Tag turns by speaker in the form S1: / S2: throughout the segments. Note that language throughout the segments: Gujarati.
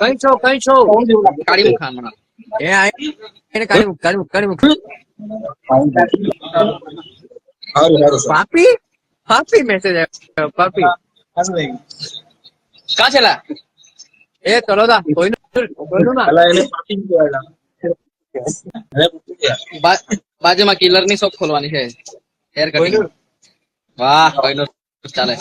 S1: કઈ છો
S2: કાળી મુખ હમણાં
S1: એ એને કાઢી મુક પાપી પાપી મેસેજ આવ્યો પાપી
S2: કા છેલા
S1: એ તલોદા કોઈનું ના
S2: બાજુમાં કિલર ની શોપ ખોલવાની છે હેર કટિંગ
S1: કોઈનું
S2: વાહ કોઈનો ચાલે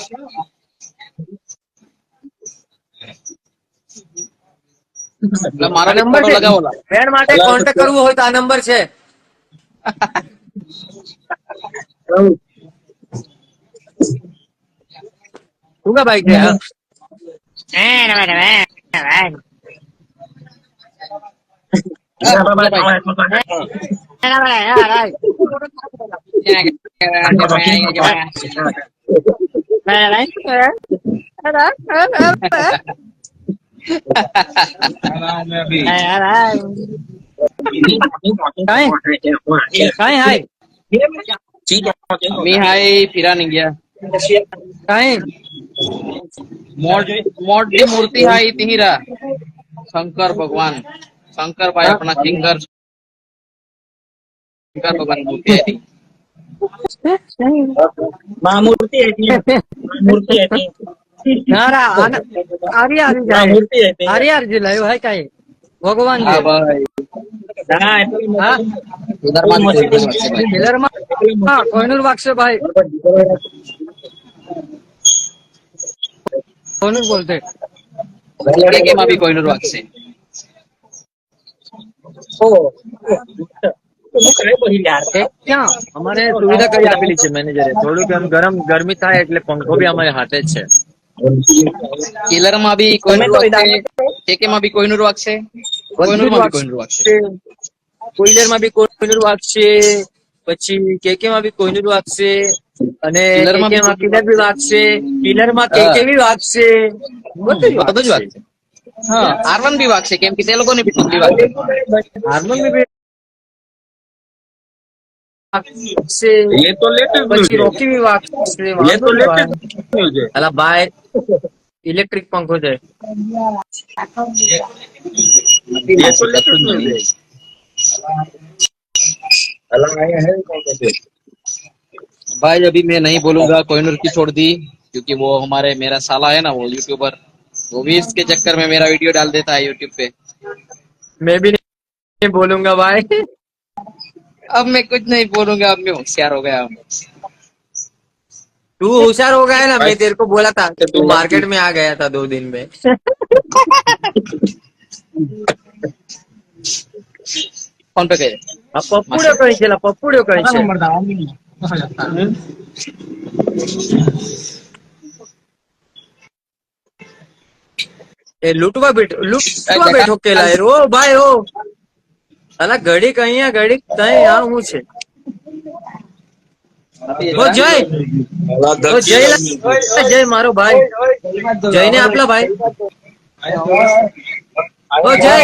S2: એટલે મારો
S1: આ
S2: બી
S1: નંબર
S2: ફોટો
S1: છે
S2: લગાવો
S1: ફ્રેન્ડ માટે કોન્ટેક્ટ કરવું હોય તો આ નંબર છે શું કા ભાઈ છે કઈ હાય
S2: मी हाय फिरा नहीं गया
S1: કઈ
S2: मोड दी मूर्ति हाय तिहिरा शंकर भगवान शंकर भाई अपना शंकर भगवान की मूर्ति है थी
S3: महामूर्ति है ती मूर्ति है ती
S1: ના ના આર્ય જાય
S3: मूर्ति है ती
S1: આર્ય લાવ્યો હાય કઈ ભગવાન
S2: हाँ
S1: છે
S2: भाई
S3: हाँ
S1: હા
S2: उधर मान भाई
S1: ટેલરમાં કોઈનું વાગશે ભાઈ કોઈનું બોલતે
S2: के માં भी कोई નું વાગશે
S3: ओ तो काय बोली यार
S1: ક્યાં અમારે સુવિધા કરી આપેલી છે મેનેજરે થોડુંક એમ ગરમી થાય એટલે પંખો બી અમારે હાથે જ છે
S2: કિલર માં भी कोई નું વાગશે કે માં भी कोई નું વાગશે कोई નું માં भी कोई નું વાગશે
S1: કોઈલર માં બી કોઈનું વાગશે પછી કેકે માં બી કોઈનું વાગશે અને
S2: કિલર માં
S1: કિલર બી વાગશે કિલર માં કેકે બી વાગશે બધું જ
S2: બધું જ વાગશે હા R1 भी વાગશે કેમ કે તે લોકો ને બી ઠંડી વાગશે
S1: હાર્મોન બી વાગશે
S3: ये तो लेटेस्ट न्यूज
S1: પછી રોકી બી વાગશે
S3: है ये तो लेटेस्ट न्यूज है
S1: અલા ભાઈ ઇલેક્ટ્રિક પંખો છે
S3: ये तो लेटेस्ट न्यूज है अला आया है कौन से
S2: भाई अभी मैं नहीं बोलूंगा कोहिनूर की छोड़ दी क्योंकि वो हमारे मेरा साला है ना वो यूट्यूबर वो भी इसके चक्कर में मेरा वीडियो डाल देता है यूट्यूब पे
S1: मैं भी नहीं बोलूंगा भाई
S2: अब मैं कुछ नहीं बोलूंगा अब मैं होशियार हो गया हूँ
S1: तू होशियार हो गया है ना मैं तेरे को बोला था कि तू मार्केट में आ गया था 2 दिन में
S2: फोन पे कहे
S1: પપ્પુડ્યો કઈ છે પપ્પુડ્યો કઈ છે એ લૂંટવા બેઠો કેલા યાર ઓ ભાઈ ઓ અલા ઘડીક અહીંયા ઘડીક તઈ આ હું છે ઓ જય ઓ જય મારો ભાઈ જયને આપલા ભાઈ ઓ જય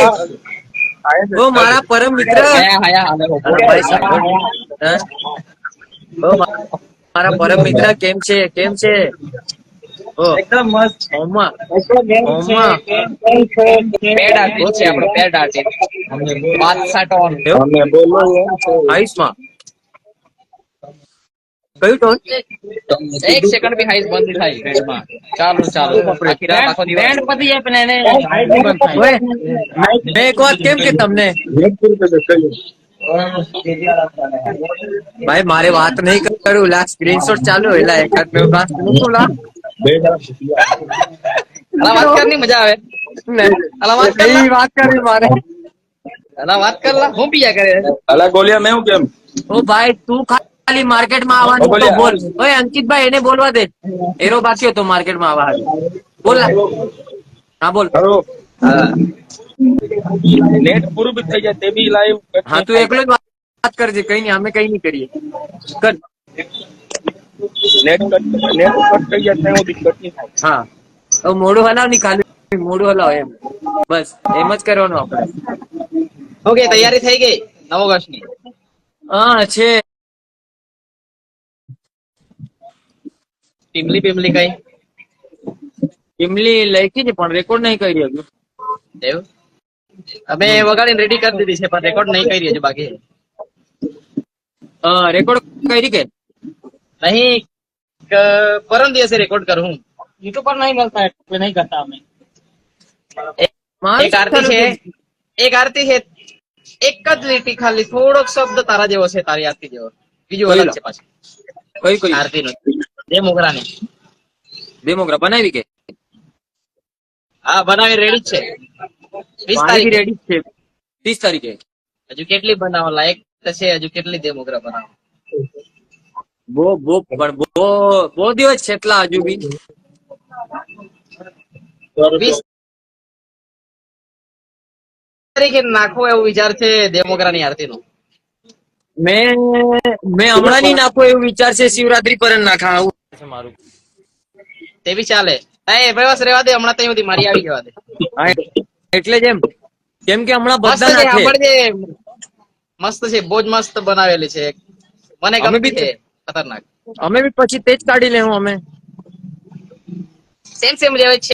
S1: ઓ મારા પરમ મિત્ર ઓ મારા પરમ મિત્ર કેમ છે ઓ
S3: एकदम मस्त
S1: ઓમા
S2: પેડ આર્ટિસ્ટ છે આપણો પેડ આર્ટિસ્ટ બાદશાહ ટોન
S3: हमें बोलो
S1: આઈસમાં કયું ટોન
S2: એક સેકન્ડ भी हाइस બંધ થાય પેડમાં ચાલુ આખી રાત આખો દિવસ
S1: બેન્ડ પતી જાય પણ એને મેં એક વાત કેમ કે તમને ભાઈ મારે વાત નહીં કરું લા સ્ક્રીનશોટ ચાલુ એટલે એકાદ બે વાત મૂકું લા
S2: અલા વાત કરની મજા આવે અલા વાત કર
S1: નહીં વાત કરવી મારે
S2: અલા વાત કર લા હું પીયા કરે
S3: अला गोलिया मैं हूँ केम
S1: ઓ ભાઈ તું ખાલી માર્કેટમાં આવવાનું તો બોલ ઓય અંકિતભાઈ એને બોલવા દે એરો બાકી હતો માર્કેટમાં આવવાનું બોલ ના. હા બોલ
S3: हेलो नेट पूરું भी થઈ જાય તે બી લાઈવ
S1: હા તું એકલો જ વાત કરજે કઈ નહીં અમે કઈ નહીં કરીએ કર
S3: नेट कट થઈ જાય તો દિક્કત નહીં થાય
S1: હા હવે મોઢું હલાવ નહીં ખાલી મોઢું હલાવ એમ બસ એમ જ કરવાનું આપણે
S2: ઓકે તૈયારી થઈ ગઈ 9 ઓગસ્ટની
S1: હા છે
S2: ટીમલી કઈ
S1: ઇમલી લખી છે પણ રેકોર્ડ નહીં કરી હજુ
S2: એવું અમે વગાડીને રેડી કરી દીધી છે પણ રેકોર્ડ નહીં કરી હજુ બાકી
S1: રેકોર્ડ કરી કે
S2: નહીં પરમ દિવસે રેકોર્ડ કરું હું
S3: यूट्यूब पर नहीं मिलता है तो नहीं करता हमें
S2: એક આરતી છે એક જ લીટી ખાલી થોડોક શબ્દ તારા જેવો છે તારી આરતી જેવો બીજું અલગ છે પાછું
S1: કઈ
S2: આરતી નું બે મોગરાની
S1: ડેમોગ્રાફ બનાવી કે
S2: હા બનાવી રેડી જ છે 20
S1: મારી
S2: તારીખે
S1: રેડી છે 30 તારીખે
S2: હજુ કેટલી બનાવવા લાયક છે હજુ કેટલી ડેમોગ્રાફ બનાવવા
S1: બહુ દિવસ છે એટલા હજુ બી
S2: 20 તારીખે નાખવો એવો વિચાર છે ડેમોગ્રાની આરતી નો
S1: મેં હમણાં ની નાખો એવું વિચાર છે શિવરાત્રી પર જ નાખા આવું છે મારું
S2: તે બી ચાલે એ બસ રેવા દે હમણાં ત્યાં સુધી મારી આવી જવા દે
S1: હા, એટલે જ એમ કેમ કે હમણાં
S2: મસ્ત
S1: બધા
S2: છે
S1: નાખે
S2: સાંભળજે મસ્ત છે બહુ જ મસ્ત બનાવેલી છે મને
S1: અમે
S2: ગમતી
S1: બી
S2: છે ખતરનાક
S1: અમે બી પછી તે જ કાઢી લેવું અમે
S2: સેમ જેવો છે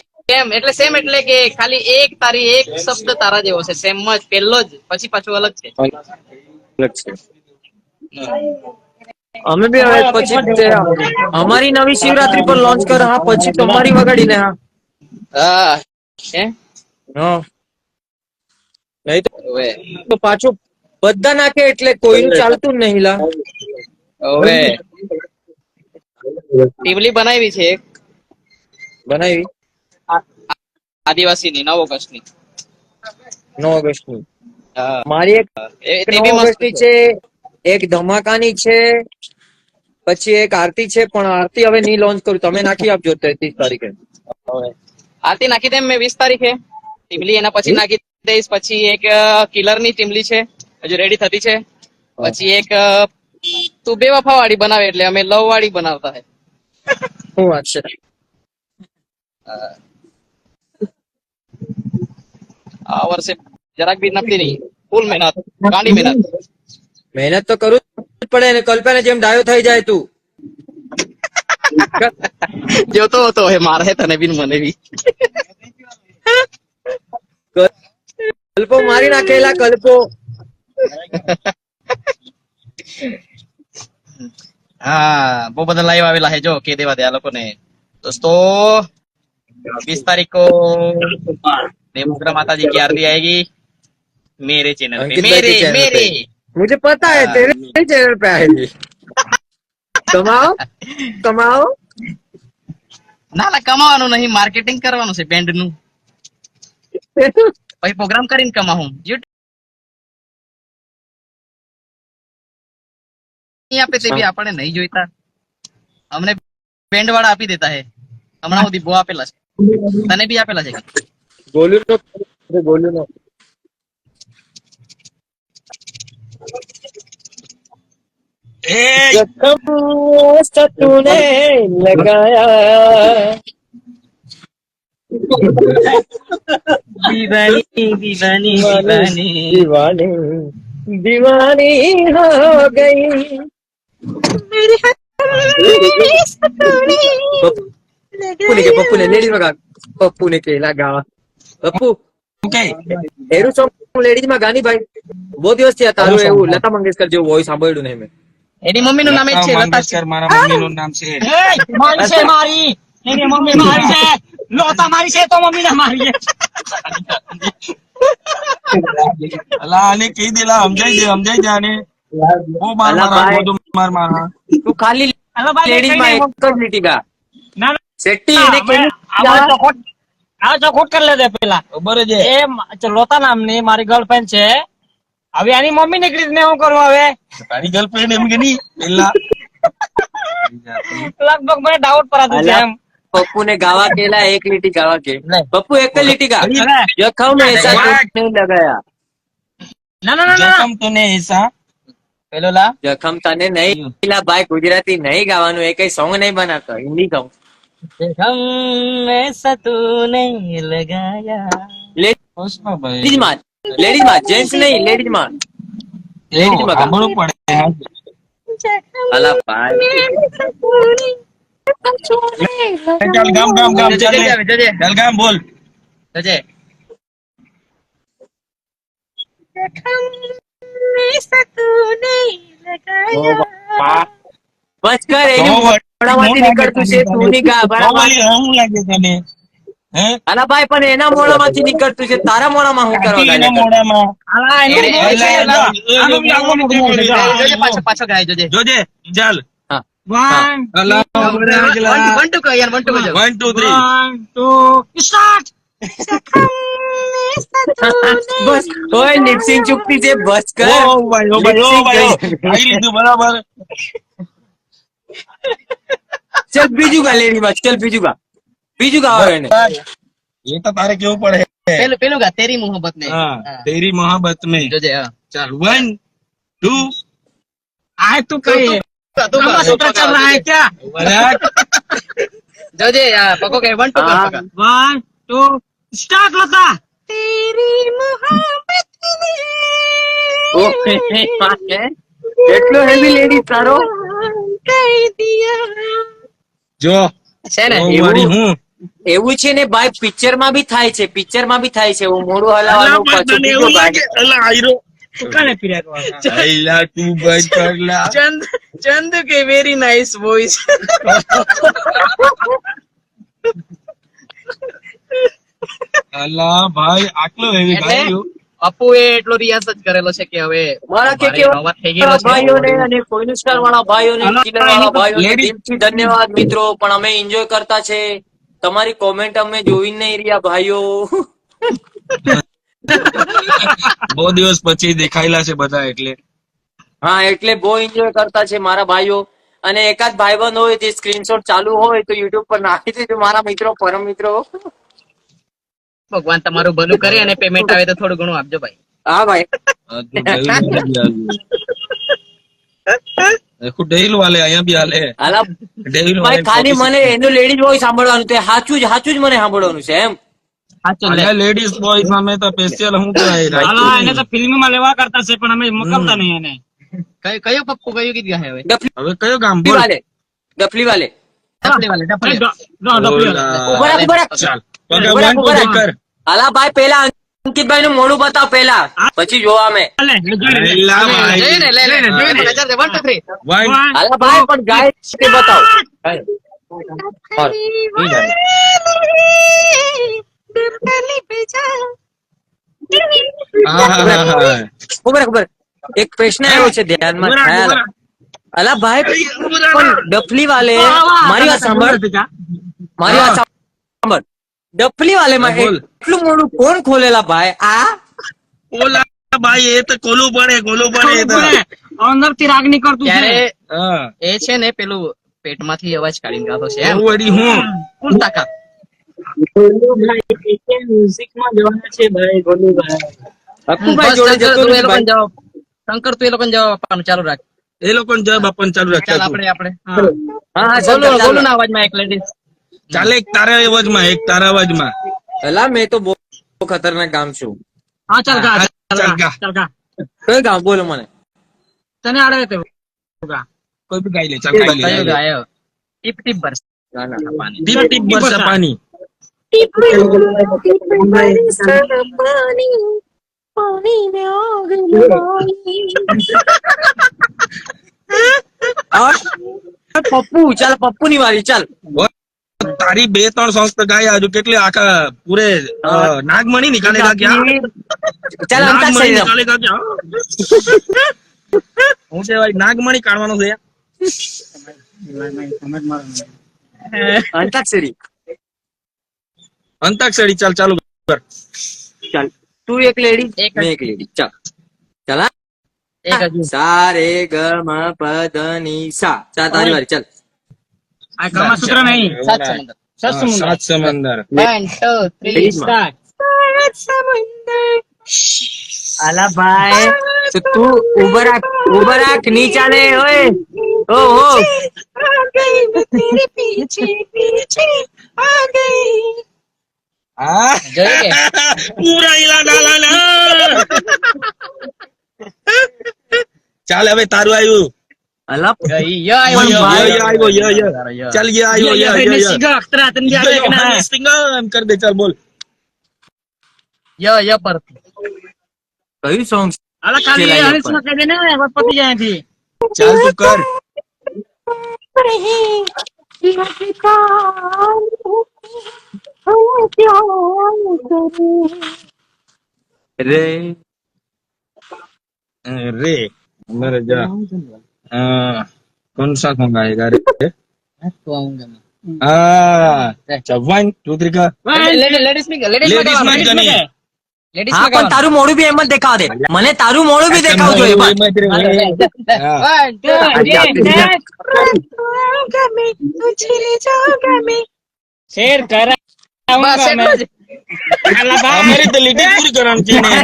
S2: સેમ એટલે કે ખાલી એક તારી એક શબ્દ તારા જેવો છે સેમ જ પહેલો જ પછી પાછું અલગ છે
S1: અલગ છે અમે બી હવે પછી અમારી નવી શિવરાત્રી પર લોન્ચ કર હા પછી તમારી વગાડીને હા
S2: હા હે
S1: હા નહીં
S2: ઓવે
S1: તો પાછું બધા નાખે એટલે કોઈનું ચાલતું જ નહીં લા
S2: ઓવે ટીમલી બનાવી છે એક
S1: બનાવી
S2: આદિવાસીની 9 ઓગસ્ટની
S1: 9 ઓગસ્ટની
S2: હા
S1: મારી એક
S2: તે
S1: 9
S2: બી મસ્ત
S1: ઓગસ્ટની
S2: છે
S1: છે એક ધમાકાની છે પછી એક આરતી છે પણ આરતી હવે નહીં લોન્ચ કરું તમે નાખી આપજો 30 તારીખે
S2: આરતી નાખી દે મેં 20 તારીખે ટીમલી એના પછી નાખી દઈશ પછી એક કિલર ની ટીમલી છે હજુ રેડી થતી છે પછી એક તું બેવફા વાળી બનાવે એટલે અમે લવ વાળી બનાવતા હે
S1: શું વાત છે
S2: આ વર્ષે જરાક બી નથી નહીં ફૂલ મહેનત ગાંડી મહેનત
S1: મહેનત તો કરવું જ પડે ને કલ્પના જેમ ડાયો થઈ જાય તું
S2: જોતો હતો હે મારે તને બી ને મને બી
S1: કલ્પો મારી નાખેલા કલ્પો
S2: हाँ वो बदल लाइव आवेला है जो के देवा दे आ लोगों ने दोस्तों 20 तारीख को देवमुद्रा माता जी की आरती आएगी मेरे चैनल पे
S1: अंकित भाई के चैनल
S2: मेरे
S1: पे। मुझे पता है तेरे चैनल पे आएगी कमाओ कमाओ
S2: ના ના કમાવાનું નહીં માર્કેટિંગ કરવાનું છે બેન્ડ નું પછી પ્રોગ્રામ કરીને કમાવું નહીં આપે તે બી આપણે નહીં જોઈતા અમને બેન્ડ વાળા આપી દેતા હે હમણાં સુધી બહુ આપેલા છે તને બી આપેલા છે
S1: बोलू तो बोलू ना जख्म तूने लगाया
S2: दीवानी दीवानी दीवानी
S1: दीवानी दीवानी हो गई पप्पू ने लेडीज में पप्पू ने केला गावा पप्पू એરું સોંગ લેડીઝ માં ગાની ભાઈ બહુ દિવસ થયા તારું એવું લતા મંગેશકર જેવું વોઇસ સાંભળ્યું નહીં મેં
S2: એની મમ્મી નું નામ જ છે લતા
S4: મંગેશકર મારા મમ્મીનું નામ છે
S3: मारी से मारी मेरी मम्मी मारी से लोता मारी से तो मम्मी ने मारी है
S4: અલા આને કહી દેલા સમજાઈ દે આને બહુ માર
S1: અલા
S4: મારા
S1: ભાઈ.
S4: બધું માર મારા
S1: તું ખાલી
S3: हेलो भाई
S1: લેડીઝ માં એક જ લીટી ગા
S3: ना ना
S1: શેટ્ટી એને કેવી
S3: આ ચોખોટ કરી લેજે પેલા
S4: ખબર જ
S3: એ લોતા નામની મારી ગર્લફ્રેન્ડ છે હવે આની મમ્મી નીકળી ને હું કરું હવે
S4: તારી ગર્લફ્રેન્ડ એમ કે નહીં પેલા
S3: લગભગ મને ડાઉટ પડાતું છે એમ
S1: પપ્પુ ને ગાવા કેલા એક લીટી ગાવા કે
S3: નહીં.
S1: પપ્પુ એક જ લીટી ગા
S3: અરે,
S1: જખમ ऐसा नहीं लगाया
S3: ના ના ના ના
S4: જખમ તને એસા
S2: પેલો લા
S1: જખમ તને નહીં લા ભાઈ ગુજરાતી નહીં ગાવાનું એ કઈ સોંગ નહીં બનાવતો હિન્દી ગાઉં
S2: हम ऐसा तूने लगाया
S4: હોશમાં ભાઈ
S1: લેડીઝ માં લેડીઝ માં જેન્ટ્સ નહીં લેડીઝ માં લેડીઝ માં ગાઉં
S4: સાંભળવું પડે
S1: અલા ભાઈ
S4: ચાલ ગામ ગામ ગામ ચાલ
S2: જજે
S4: ચાલ ગામ બોલ
S2: જજે
S1: બસ કર, એની મોઢામાંથી નીકળતું છે, તું નહીં ગા, બરાબર?
S4: શું લાગે તને? હે?
S1: અલા ભાઈ, પણ એના મોઢામાંથી નીકળતું છે, તારા મોઢામાં હું કરવા
S4: એના
S1: ગાલ્યા કરું?
S4: મોઢામાં.
S3: અલા, એનું
S2: એને-
S3: મોઢું છે,
S2: એને-
S3: અલા.
S4: એને-
S3: આનું બી આવું મોઢું છે.
S2: જોજે પાછો પાછો ગાય જોજે.
S4: જોજે ચાલ.
S1: હા.
S3: One,
S4: અલા,
S2: વન ટુ કહો યાર, વન ટુ કહો.
S4: 1 2 3
S3: one, two, start.
S1: બસ ઓય લિપસિંગ ચૂકતી છે, બસ કર.
S4: ઓ ભાઈ ઓ ભાઈ ઓ ભાઈ આવી લીધું બરાબર.
S1: ચલ બીજું ગા લેડીમાં, ચલ બીજું ગા આવે એને.
S4: એ તો તારે કેવું પડે.
S2: પેલું પેલું ગા તેરી મોહબ્બત ને.
S4: हाँ तेरी मोहब्बत में
S2: જોજે હા.
S4: चल 1 2
S3: आए तू कही
S2: તું
S3: लंबा
S2: કર,
S3: सूत्र चल रहा है क्या?
S2: જોજે યાર, પકો કે વન ટુ કર
S1: હા.
S2: પકા.
S3: One, two, start लता. तेरी मोहब्बत
S1: ઓ, એટલો હેવી લેડી તારો.
S4: जो
S2: છે ને
S4: वो
S1: એવું?
S4: वाली हूँ
S1: એવું છે ને ભાઈ, પિક્ચર માં બી થાય છે, પિક્ચર માં બી થાય છે. હું મોઢું હલાવવાનું પાછું બીજું ગાય.
S4: अल्लाह आइरो
S3: तू कहने फिर
S4: आइला तू बच करला
S2: ચંદ ચંદ કે વેરી નાઇસ વોઇસ.
S4: अल्लाह भाई આટલો હેવી
S2: એટલે
S4: ગાયું.
S2: અપુએ એટલો રિયાઝ જ કરેલો છે કે હવે
S1: મારા કે
S2: મારી નોબત થઈ ગયેલો છે.
S1: ભાઈઓને અને કોઈનું સ્ટાર વાળા ભાઈઓને, કિલર વાળા ભાઈઓને દિલથી ધન્યવાદ મિત્રો. પણ અમે એન્જોય કરતા છે, તમારી કોમેન્ટ અમે જોઈ નહીં રહ્યા ભાઈઓ.
S4: બહુ દિવસ પછી દેખાયેલા છે બધા એટલે
S1: હા, એટલે બહુ એન્જોય કરતા છે મારા ભાઈઓ. અને એકાદ ભાઈબંધ હોય જે સ્ક્રીનશોટ ચાલુ હોય તો યુટ્યુબ પર નાખી દેજો, મારા મિત્રો, પરમ મિત્રો.
S2: ભગવાન તમારું ભલું કરે અને પેમેન્ટ આવે તો થોડું ઘણું આપજો ભાઈ.
S1: હા ભાઈ.
S4: આ તો देखो डेल वाले અહીંયા બી હાલે
S1: હાલા
S4: ડેવિલ
S1: ભાઈ, ખાલી મને એનું લેડીઝ વોઇસ સાંભળવાનું છે, સાચું જ મને સાંભળવાનું છે એમ.
S2: સાચું લે.
S4: અલ્યા લેડીઝ બોય સામે તો સ્પેશિયલ હું કહેવાય
S3: अला એને તો ફિલ્મ માં લેવા કરતા છે પણ અમે મોકલતા નહીં એને.
S2: કયું પપ્પુ કયું ગીત ગાય હવે?
S4: હવે કયો ગામ
S1: ડફલી
S4: બોલ
S1: વાલે, ડફલી વાલે.
S2: ડફલી વાલે, ડફલી વાલે.
S3: ડબલ્યુ
S1: ઉભા રાખ, ઉભા રાખ.
S4: ચાલ પગા
S1: ઉભા રાખ,
S4: 1
S1: ઉભા
S4: 2
S1: રાખ.
S4: કર
S1: હાલા ભાઈ, પેલા અંકિતભાઈ નું મોઢું બતાવ પેલા, પછી જોવા અમે.
S4: એલા ભાઈ
S2: જોઈ ને, લે લે જોઈ ને, નજર દે, 1 2 3.
S4: 1
S1: હાલા ભાઈ, પણ ગાય તે બતાવ. और ये गाने. ઉભા રાખ, ઉભા રાખ. એક પ્રશ્ન આવ્યો છે ધ્યાનમાં. અલા ભાઈ, પણ ડફલી વાલે, મારી વાત સાંભળ, મારી વાત સાંભળ. ડફલી વાલે માં
S4: બોલ.
S1: એટલું મોડું કોણ ખોલેલા ભાઈ? આ
S4: ઓલા ભાઈ એ તો કોલું પડે એ તો
S3: અંદર થી રાગ નીકળતું છે.
S2: ત્યારે
S4: હા
S2: એ છે ને પેલું પેટમાંથી અવાજ કાઢીને ગાતો છે એમ.
S4: હું વળી હું
S2: ફૂલ તાકાત.
S3: મ્યુઝિક માં જવાના છે ભાઈ ગોલુભાઈ.
S1: અક્કુભાઈ
S2: બસ
S1: જોડે
S2: શંકર,
S1: જતો
S2: તું એ
S1: નથી
S2: લોકોને
S1: ભાઈ.
S2: જવાબ શંકર, તું એ લોકોને જવાબ આપવાનું ચાલુ રાખ.
S4: એ લોકોને જવાબ આપવાનું ચાલુ
S2: ચાલ
S4: રાખતા તું.
S2: આપણે
S1: હા હા,
S2: ગોલું
S1: ચાલો,
S2: ગોલું
S1: ચાલો.
S2: ના અવાજમાં એક લેડીઝ.
S4: ચાલે એક તારા અવાજમાં
S1: અલા મેં તો બહુ ખતરનાક ગામ છું.
S3: હા ચાલ ગા
S4: ચાલ ગા.
S3: ચાલ ગા.
S1: કયું ગામ બોલો મને?
S3: તને આવડે તે ગા.
S4: કોઈ બી ગાઈ લે ચાલ ગાઈ
S2: કયું
S4: લે
S2: ગાયો? ટીપ ટીપ બરસ
S1: ના ના
S2: પાણી.
S4: ટીપ ટીપ બરસા પાણી
S1: और પપ્પુ, ચાલ પપ્પુ ની વારી, ચાલ.
S4: તારી 2-3 સોંગ તો ગાય આજુ કેટલી આખા પૂરે નાગમણી નિકાલેગા ક્યાં
S1: ચાલ
S4: નાગમણી
S1: અંતાક્ષરી રમ.
S4: નિકાલેગા ક્યાં હું કહેવાય નાગમણી કાઢવાનું છે
S1: અંતાક્ષરી.
S4: અંતાક્ષરી ચાલ ચાલુ કર
S1: ચાલ, તું એક લેડી,
S2: એક જ.
S1: મેં એક લેડી. ચાલ ચાલ હા.
S2: એક હજુ.
S1: સા રે ગ મ પ ધ ની સા. ચાલ તારી વારી, ચાલ.
S3: આ ગામમાં સૂત્ર નહીં.
S2: સાત સમુદ્ર.
S4: સાત સમંદર
S2: 1 2 3 સ્ટાર્ટ.
S1: અલા ભાઈ, તો તું ઉભા રાખ, ની ચાલે. ઓય ઓ હો.
S4: હા
S2: જોઈ કે?
S4: પૂરા ઈલા ડાલા ચાલ હવે તારું આવ્યું
S1: અલા
S2: ય આવ્યો, ય આવ્યો.
S4: ય ચાલ ય આવ્યો ય
S3: એને સીગા અખ્તરા તને યાદ છે કે ના?
S4: સિંગમ કર દે ચાલ બોલ
S2: ય પર
S1: કયું સોંગ
S3: અલા ખાલી
S1: ચલાઈ
S3: હરીશ માં કહી દે ને બસ પતી જાય થી
S4: ચાલ તું કર
S1: રે
S4: रे मेरे जा कौन सा सॉन्ग आएगा रे चौवन टूत्रिका
S2: લેડીઝ માં
S4: लेडीज में गनी
S2: લેડીઝ
S1: હા પણ તારું મોડું બી એમ જ દેખાવ દે મને તારું મોડું બી દેખાવું જોઈએ
S3: શેર કરા
S4: हमारी तो लिटिल पूरी करानी चाहिए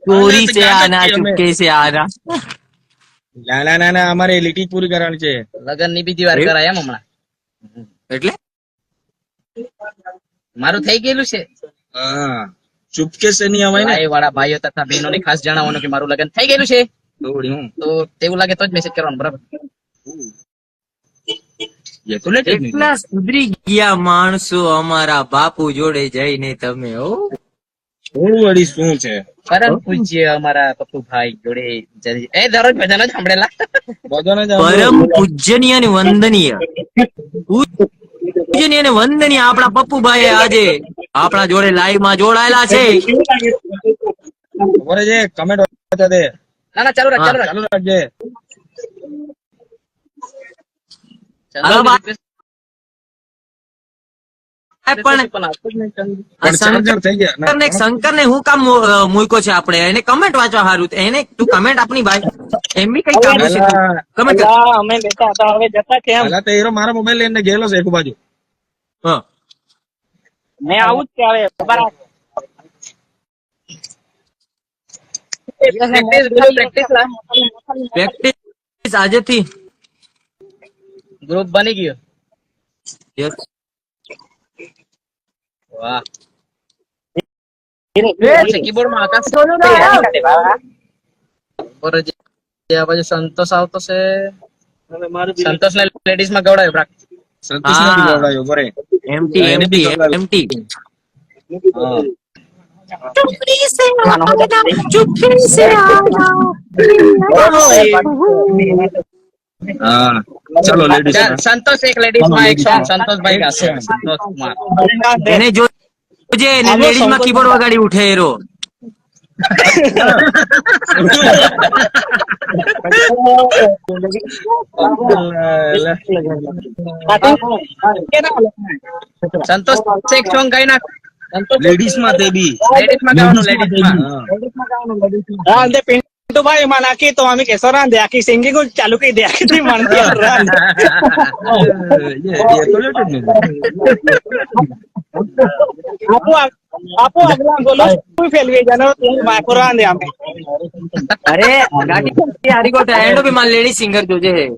S1: ચોરી से आना चुपके से आना
S4: ना ना ना ना हमारे लिटिल पूरी करानी चाहिए
S2: લગન ની બીજી વાર કરાય એમ હમણાં
S1: એટલે
S2: મારું થઈ ગયેલું છે
S4: हाँ चुपके से नहीं हवाई ना
S2: ભાઈ વાળા ભાઈઓ તથા બહેનોને ખાસ જણાવવાનું કે મારું લગન થઈ ગયેલું છે
S4: थोड़ी हूँ
S2: તો તેવું લાગે તો જ મેસેજ કરવાનો બરાબર
S4: ये तो लेटेस्ट
S1: એટલા સુધરી ગયા માણસો અમારા બાપુ જોડે જઈને તમે હો
S4: वही શું છે
S2: પરમ પૂજ્ય અમારા પપ્પુભાઈ જોડે એ દરરોજ ભજન જ સાંભળેલા
S4: બધાને જ
S1: પરમ પૂજનીય અને વંદનીય પૂજનીય અને વંદનીય આપણા પપ્પુભાઈ આજે આપણા જોડે લાઈવ માં જોડાયેલા છે
S4: ખબર છે કમેન્ટ વાંચતા દે
S2: ના ના ચાલુ રાખ ચાલુ રાખ
S4: ચાલુ રાખજે
S1: હાલો બા-
S2: ચંદુ
S1: પણ
S2: પણ આવતું જ નહીં ચંદુ.
S4: પણ ચાર્જર થઈ ગયા ના,
S1: શંકર ને હું કામ મૂક્યો છે આપણે એને કમેન્ટ વાંચવા સારું એને તું કમેન્ટ આપની ભાઈ એમ બી કઈ કામ છે
S4: અલા,
S1: કમેન્ટ
S3: અમે બેઠા હતા હવે જતા કેમ
S4: અલા તો હીરો મારા મોબાઈલ લઈને ગયેલો છે એક બાજુ
S1: હા
S3: મેં આવું જ કે હવે બરાબર
S2: પ્રેક્ટિસ લા
S1: પ્રેક્ટિસ આજેથી
S2: ગ્રુપ બની ગયો
S1: Yes.
S2: વાહ કીબોર્ડ માં આકાશ ઉપર જે આ બાજુ સંતોષ આવતો છે સંતોષ ને લેડીઝ માં ગવડાવ્યો પ્રાક
S4: સંતોષ ને
S1: હા.
S4: બોલાવ્યો બરે
S1: એમટી એમટી એમટી
S4: હા હા ચલો લેડીઝ
S2: ચાલ, સંતોષ એક લેડીઝ માં એક સોંગ સંતોષભાઈ ગાશે સંતોષ કુમાર
S1: એને જોજે એને લેડીઝ માં કીબોર્ડ વગાડી ઉઠે એરો
S2: સંતોષ એક સોંગ ગાઈ નાખ સંતોષ
S4: લેડીઝ માં તે બી
S2: લેડીઝ માં ગાવાનું લેડીઝ માં
S3: હા અંતે પિન્ટુ ભાઈ માં નાખી તો અમે કેસો રાંધે આખી સિંગિંગ ચાલુ કરી દે આખી તી માનતી
S4: ये तो लेटेस्ट नहीं
S3: આપો આગલા બોલો કોઈ ફેલવી જાનો માકો રાંધે અમે
S1: અરે ગાડી હારી ગોટ એન્ડો બી માં લેડી સિંગર જોજે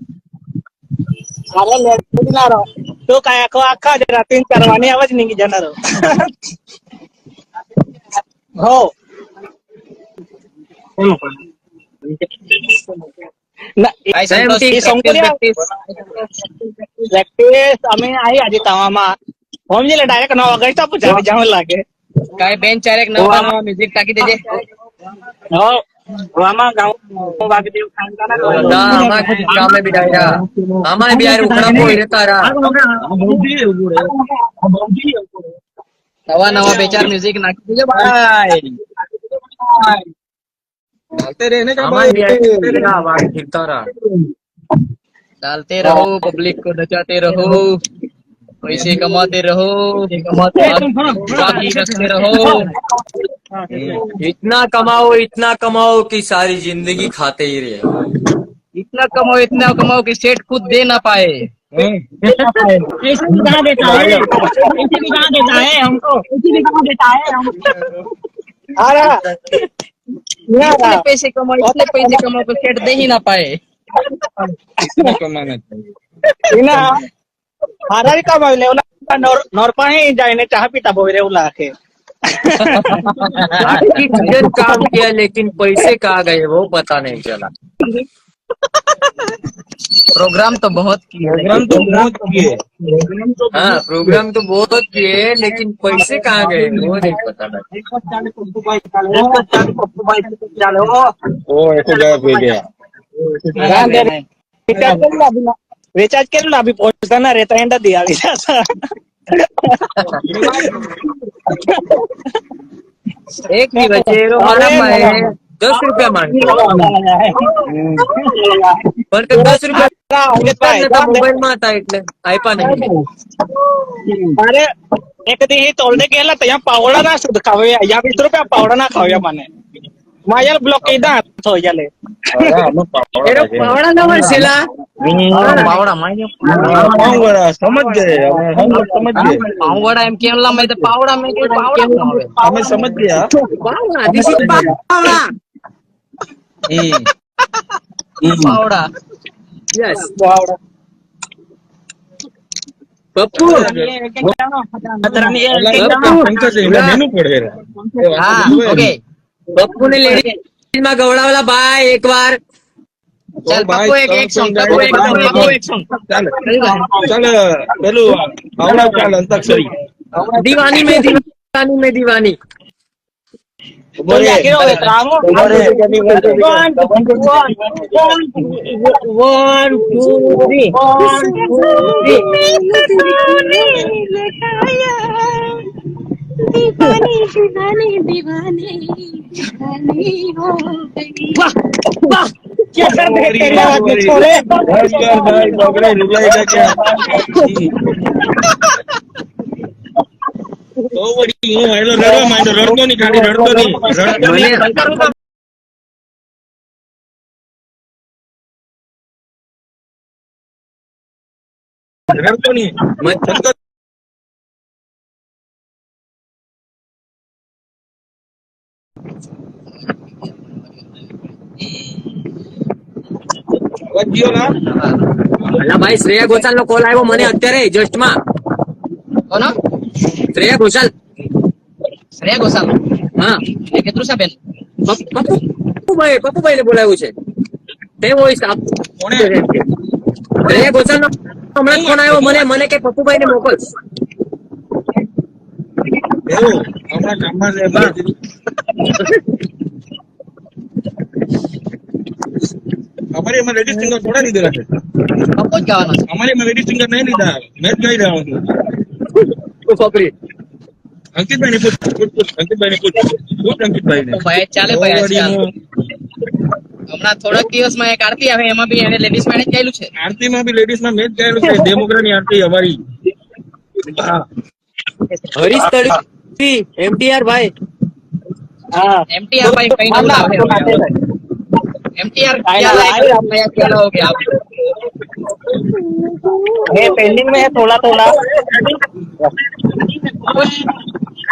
S3: અરે લેડી ના રહો તો કાય આખો આખા રાતીન કરવાની આવાજ નહીં જનારો હો ના
S2: ભાઈ સંતોષ
S3: એ સોંગ
S2: practice.
S3: પ્રેક્ટિસ અમે આવી આજે તાવામાં હોમ જેલે ડાયરેક્ટ 9 વાગે તો પૂછાવી જાવ લાગે
S2: કાંઈ બેન ચારેક નવા નવા મ્યુઝિક ટાકી દેજે
S3: હો આમાં ગાઉં વાગે દેવ ખાનદાના
S1: બધા આમાં કામે બી ડાયરા આમાં બી આયર ઉખડા કોઈ રહેતા રા
S2: નવા નવા બે ચાર મ્યુઝિક નાખી દેજો ભાઈ
S4: डालते रहने का
S1: આમાં બી
S4: भाई
S1: આયર વાગ ફિરતા રા
S2: डालते रहो पब्लिक को नचाते रहो पैसे कमाते रहो बाकी रखते रहो
S1: इतना कमाओ कि सारी जिंदगी खाते ही रहे
S2: इतना कमाओ कि सेठ खुद दे ना पाए
S3: ऐसे भी कहाँ देता है हमको ऐसे भी कहाँ देता है हमको
S2: इतने पैसे कमाओ कि सेठ दे ही ना पाए
S4: कमाना चाहिए
S3: ના હારા કમાવી લેવલા નોરપાહી જાયને ચા પીતા બોય રેવું લાગે
S1: बाकी सीजन काम किया लेकिन पैसे कहाँ गए वो पता नहीं चला
S2: प्रोग्राम तो बहुत किए
S4: प्रोग्राम तो बहुत किए।
S1: हाँ प्रोग्राम तो बहुत किए लेकिन पैसे कहाँ गए वो नहीं पता था।
S4: वो ऐसे जगह पे गया।
S3: रिचार्ज केलं अभी पहुंचताना रे तो एंड दिया
S1: एक नहीं बचे रो मारा है 10 रुपया मांगते પણ તો 10 રૂપિયા મોબાઈલ માં હતા એટલે આપ્યા નહીં
S3: अरे एक दी ही तोलने गेला तर या पावडा ना सुद्धा खाऊया या 20 रुपया पावडा ना खाऊया माने माझ्या ब्लॉक केदा तो याले
S1: એનો પાવડા ના વરસેલા
S2: पावड़ा माय
S4: पावड़ा समझ गए, हम लोग समझ गए,
S2: पावड़ा एम केला में तो पावड़ा में के पावड़ा होवे
S4: हमें समझ गया।
S1: પાવડા this is પાવડા
S2: पावड़ा
S1: yes પપ્પુ
S4: पंकज मेनू पढ़े
S2: हाँ ओके
S1: પપ્પુ ને લેડીઝ માં ગવડાવેલા ભાઈ એકવાર
S2: चल पप्पू एक सॉन्ग पप्पू एक सॉन्ग
S4: चल चल पेलू आवड़ा चाल अंताक्षरी
S1: दीवानी में दीवानी
S3: तो जाके रो बेतरामो
S5: 1 2 दीवाने हो गई
S3: क्या कर दे तेरी आवाज में छोरे
S4: भाई बगड़े रुलाएगा क्या तो बड़ी हूँ हेलो रड़ो माइंडो रड़तो नहीं खाली रड़तो नहीं रड़तो नहीं વચ્ચીઓ ના
S1: અલા ભાઈ શ્રેયા ઘોષાલ નો કોલ આવ્યો મને અત્યારે જસ્ટ માં
S2: કોનો
S1: શ્રેયા ઘોષાલ હા
S2: એ કેટલું છે બેન
S1: પપ્પુભાઈ ને બોલાવ્યું છે તે વોઇસ આપ
S4: કોણે
S1: શ્રેયા ઘોષાલ નો હમણાં ફોન આવ્યો મને કે પપ્પુભાઈ ને મોકલ
S4: એવું હમણાં કામમાં છે બા हमारे में लेडीज सिंगर थोड़ा नहीं दे रहा है
S2: પપ્પુ જ ગાવાનો છે
S4: हमारे में लेडीज सिंगर नहीं लीधा मैं गा ही रहा हूँ
S1: પકડી
S4: अंकित भाई ने पूछ अंकित भाई ने पूछ अंकित भाई ने
S2: ભાઈ ચાલે ભાઈ આજકાલ હમણાં થોડાક દિવસમાં એક આરતી આવે એમાં બી એને લેડીઝ મેનેજ કરેલું છે
S4: आरती में भी लेडीज में मैच गए डेमोक्रेट की आरती हमारी हाँ
S1: હરીશ તડવી એમટીઆર ભાઈ
S3: हां
S2: एमटीआर भाई कहीं ना આવે एमटीआर क्या लाओगे आप
S3: ये पेंडिंग में है थोड़ा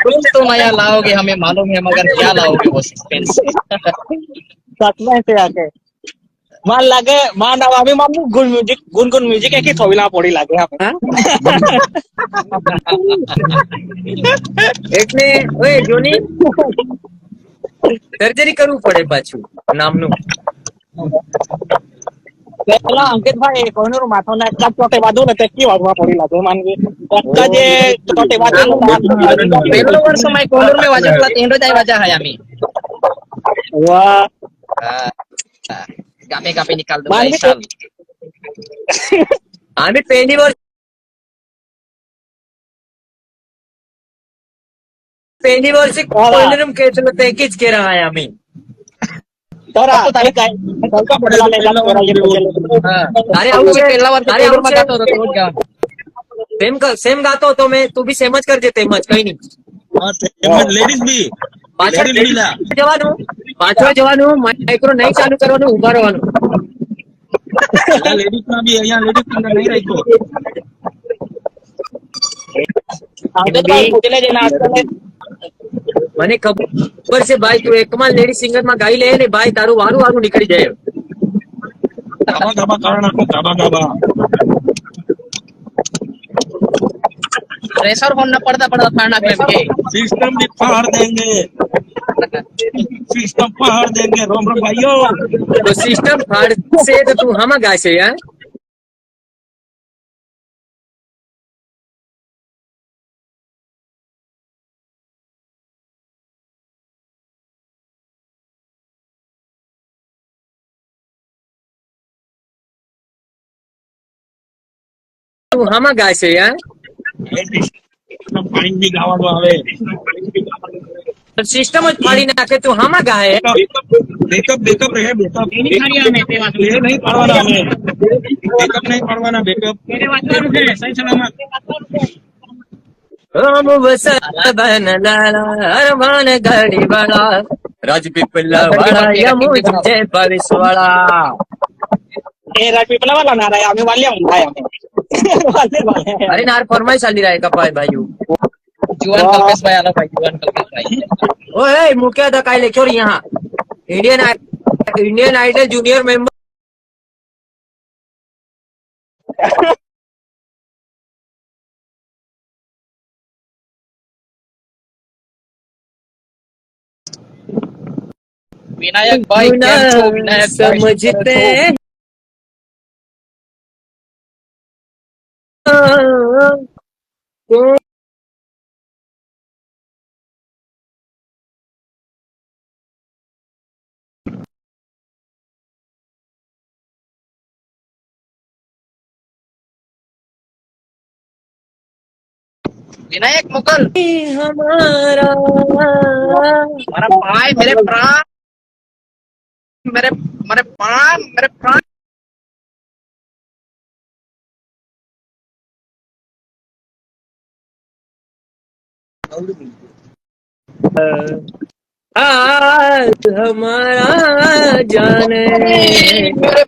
S2: कुछ तो नया लाओगे हमें मालूम है मगर क्या लाओगे वो सस्पेंस
S3: सच में से आके मान लागे मान आवामी मामू गुनगुन म्यूजिक एक ही थोविला पड़ी लागे यहाँ पे
S1: એટલે ઓય જોની સર્જરી કરવું પડે પાછું નામનું
S3: પેલા અંકિત ભાઈ કોઈનું માથો ને એક ચોટે વાદો ને તે કી વાગવા પડી લાગે માનવી એક જે ચોટે વાદો
S2: पहले वर्ष में कोलूर में वाजा प्ला 3 रोज वाजा है आमी
S3: वाह
S2: गापे गापे निकाल दो
S3: मानवी
S2: भाई साहब
S1: आम्ही पहिली वर्ष कोयनरूम खेचलो ते कीच केला आहे आम्ही
S3: तोरा तारे काय कलका पडला लेला तोरा ये
S1: अरे
S2: पप्पू
S1: आउट
S2: भी पहला वर्ष
S1: अरे
S2: कोलूर में
S1: आउट
S2: गातो तो रोज गा
S1: सेम गातो तो मैं तू भी सेम જ કરજે તેમ જ કઈ નહીં
S4: लेडीज भी
S1: પાછળ
S4: लेडीज लीला
S1: પાછળ જવાનું માઇક્રો નહીં ચાલુ કરવાનું ઉભા રહેવાનું
S4: लेडीज में भी यहाँ लेडीज सिंगर नहीं रही तो
S3: अंकित भाई पूछले जे नाचले
S1: મને ખબર છે ભાઈ તું એકમાં લેડી સિંગર માં ગાઈ લે ને ભાઈ તારું વારું નીકળી જાય
S4: गाबा गाबा कारण आपको गाबा गाबा
S2: प्रेशर होना पड़ता फाड़ना के
S4: सिस्टम भी फाड़ देंगे सिस्टम फाड़ देंगे रोम रोम भाइयों।
S1: तो सिस्टम फाड़ से तो तू हम गाय से यार तू हम गाय से यार
S4: પાણી બી ગાવાનું આવે
S1: સિસ્ટમ જ ફાડી નાખે તું હામાં ગાય
S4: બેકઅપ બેકઅપ રહે બેકઅપ એ નહીં પાડવાના અમે બેકઅપ નહીં પાડવાના બેકઅપ સહી સલામત
S1: हम बस बन लाला अरमान गाड़ी वाला राजपीपला वाला या मुझे बारिश वाला
S3: राजपीपला वाला ना रहा है हमें वाले हम भाई हमें वाले
S1: अरे नार फरमाइश आली रहा है कपाय भाई
S2: जुवान कल्पेशભાઈ આલો ભાઈ जुवान कल्पेशભાઈ
S1: ओए मुख्य था काय लेक्चर यहाँ इंडियन आइडल जूनियर मेंबर
S2: વિનાયકભાઈ કેમ છો વિનાયકભાઈ
S1: समझते हैं
S2: વિનાયક મુકલ
S1: हमारा
S2: મારા ભાઈ મેરે પ્રાણ मेरे मेरे प्राण मेरे प्राण
S1: आज हमारा जाने
S2: मेरे